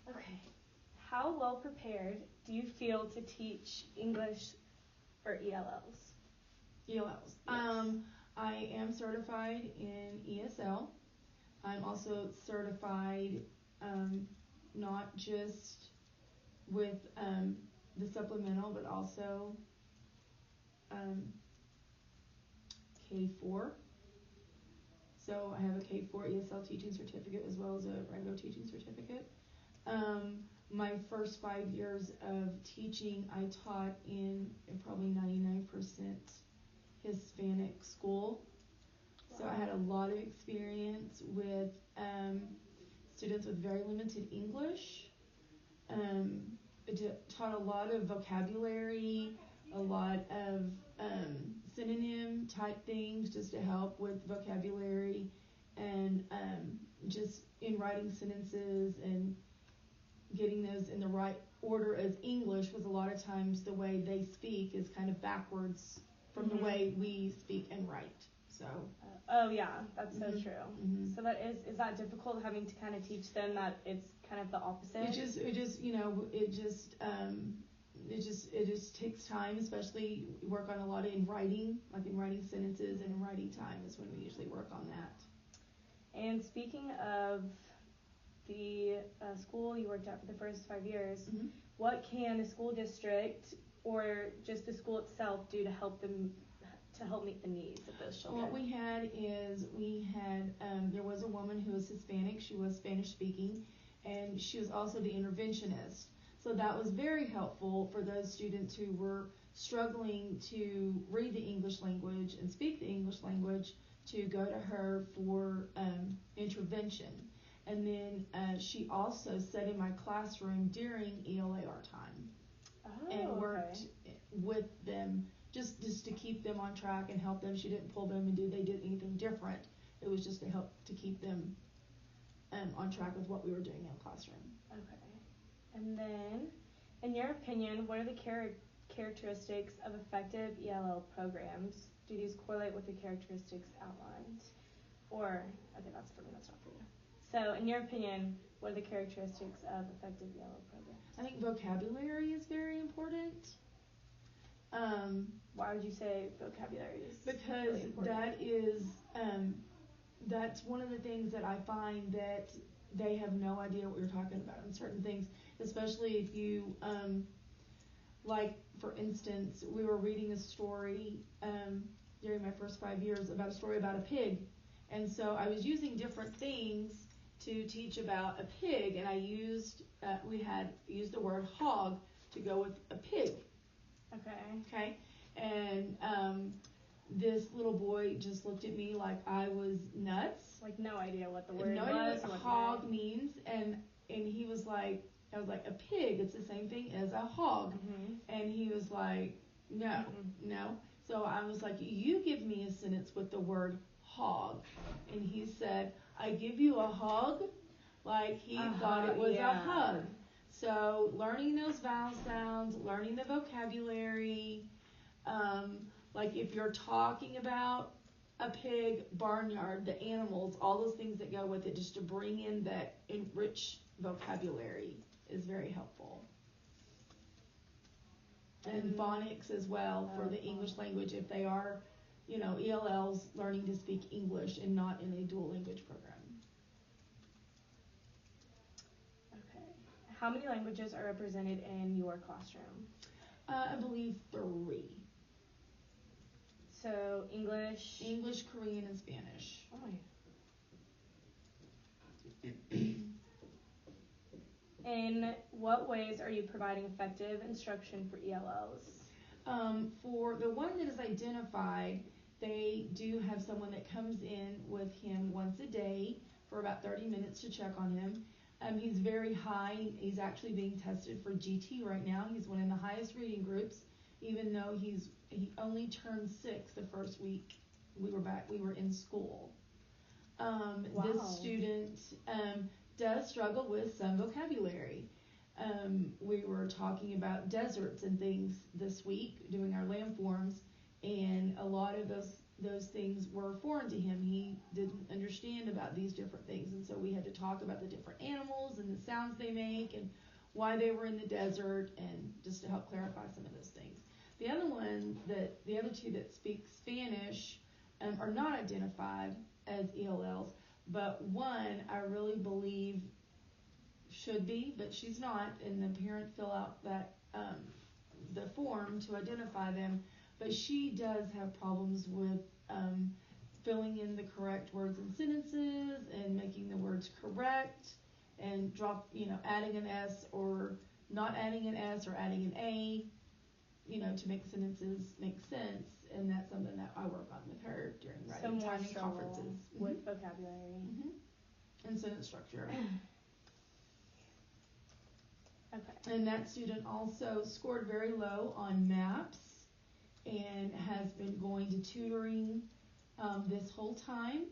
Okay. How well prepared do you feel to teach English or ELLs? ELLs. Yes. I am certified in ESL. I'm also certified not just with the supplemental, but also K4. So I have a K4 ESL teaching certificate as well as a regular teaching certificate. My first 5 years of teaching, I taught in probably 99% Hispanic school. Wow. So I had a lot of experience with students with very limited English. Taught a lot of vocabulary, a lot of synonym type things just to help with vocabulary and just in writing sentences and getting those in the right order as English, because a lot of times the way they speak is kind of backwards from the way we speak and write. So. Oh yeah, that's so true. So that is that difficult, having to kind of teach them that it's kind of the opposite? It just takes time, especially work on a lot in writing, like in writing sentences and in writing time is when we usually work on that. And speaking of the school you worked at for the first 5 years, what can the school district or just the school itself do to help meet the needs of those children? What we had there was a woman who was Hispanic. She was Spanish speaking, and she was also the interventionist. So that was very helpful for those students who were struggling to read the English language and speak the English language, to go to her for intervention. And then she also sat in my classroom during ELAR time and worked with them just to keep them on track and help them. She didn't pull them and they did anything different. It was just to help to keep them on track with what we were doing in the classroom. Okay. And then, in your opinion, what are the characteristics of effective ELL programs? Do these correlate with the characteristics outlined? Or, okay, that's for me, that's not for you. So, in your opinion, what are the characteristics of effective ELL programs? I think vocabulary is very important. Why would you say vocabulary is because really important? That is that's one of the things that I find that they have no idea what you're talking about on certain things, especially if you like, for instance, we were reading a story during my first 5 years about a story about a pig, and so I was using different things to teach about a pig, and I used the word hog to go with a pig. Okay. And this little boy just looked at me like I was nuts. Like no idea what the word was. No idea what hog means, and he was like, I was like, a pig, it's the same thing as a hog. And he was like, no. So I was like, you give me a sentence with the word hog. And he said, I give you a hug, like he thought it was a hug. So learning those vowel sounds, learning the vocabulary, like if you're talking about a pig, barnyard, the animals, all those things that go with it, just to bring in that enriched vocabulary is very helpful. And phonics as well for the English language, if they are, ELLs learning to speak English and not in a dual language program. Okay. How many languages are represented in your classroom? I believe 3. So English, Korean, and Spanish. Oh my. In what ways are you providing effective instruction for ELLs? For the one that is identified, they do have someone that comes in with him once a day for about 30 minutes to check on him. He's very high. He's actually being tested for GT right now. He's one of the highest reading groups, even though he only turned 6 the first week we were in school. This student does struggle with some vocabulary. We were talking about deserts and things this week, doing our land forms, and a lot of those those things were foreign to him. He didn't understand about these different things, and so we had to talk about the different animals and the sounds they make and why they were in the desert, and just to help clarify some of those things. The other two that speak Spanish are not identified as ELLs, but one I really believe should be, but she's not, and the parent fill out that the form to identify them, but she does have problems with filling in the correct words and sentences and making the words correct and adding an S or not adding an S or adding an A, to make sentences make sense, and that's something that I work on with her during writing time and conferences. With vocabulary. And sentence structure. Okay. And that student also scored very low on maps and has been going to tutoring this whole time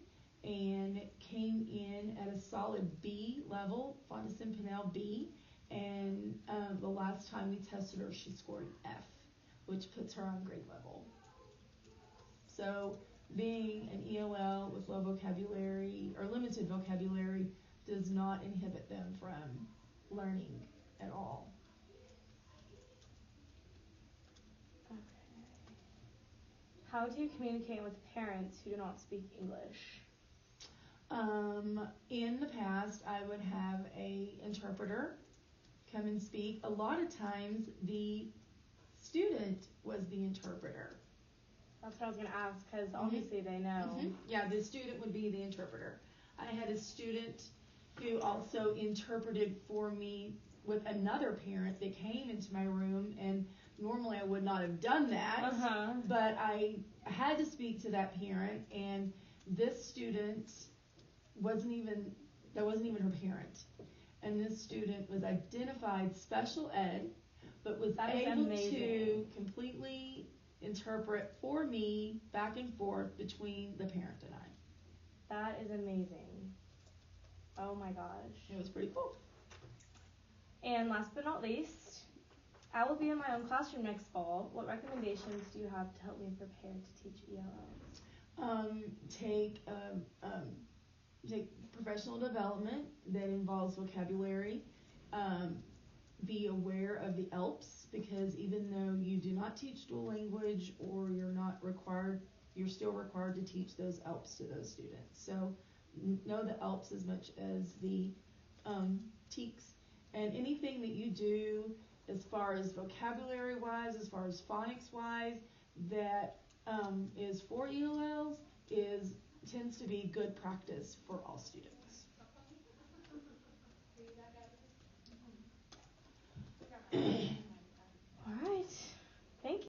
and came in at a solid B level, Fontaine Pinnell B, and the last time we tested her, she scored F, which puts her on grade level. So being an ELL with low vocabulary or limited vocabulary does not inhibit them from learning at all. Okay. How do you communicate with parents who do not speak English? In the past, I would have a interpreter come and speak. A lot of times, the student was the interpreter. That's what I was going to ask, because obviously they know. Yeah, the student would be the interpreter. I had a student who also interpreted for me with another parent that came into my room, and normally I would not have done that, but I had to speak to that parent, and this student wasn't even her parent. And this student was identified special ed, but was able to completely interpret for me back and forth between the parent and I. That is amazing. Oh my gosh. It was pretty cool. And last but not least, I will be in my own classroom next fall. What recommendations do you have to help me prepare to teach ELLs? Take professional development that involves vocabulary. Be aware of the ELPs, because even though you do not teach dual language or you're still required to teach those ELPs to those students. So know the ELPs as much as the TEKS. And anything that you do as far as vocabulary wise, as far as phonics wise, that is for ELLs tends to be good practice for all students.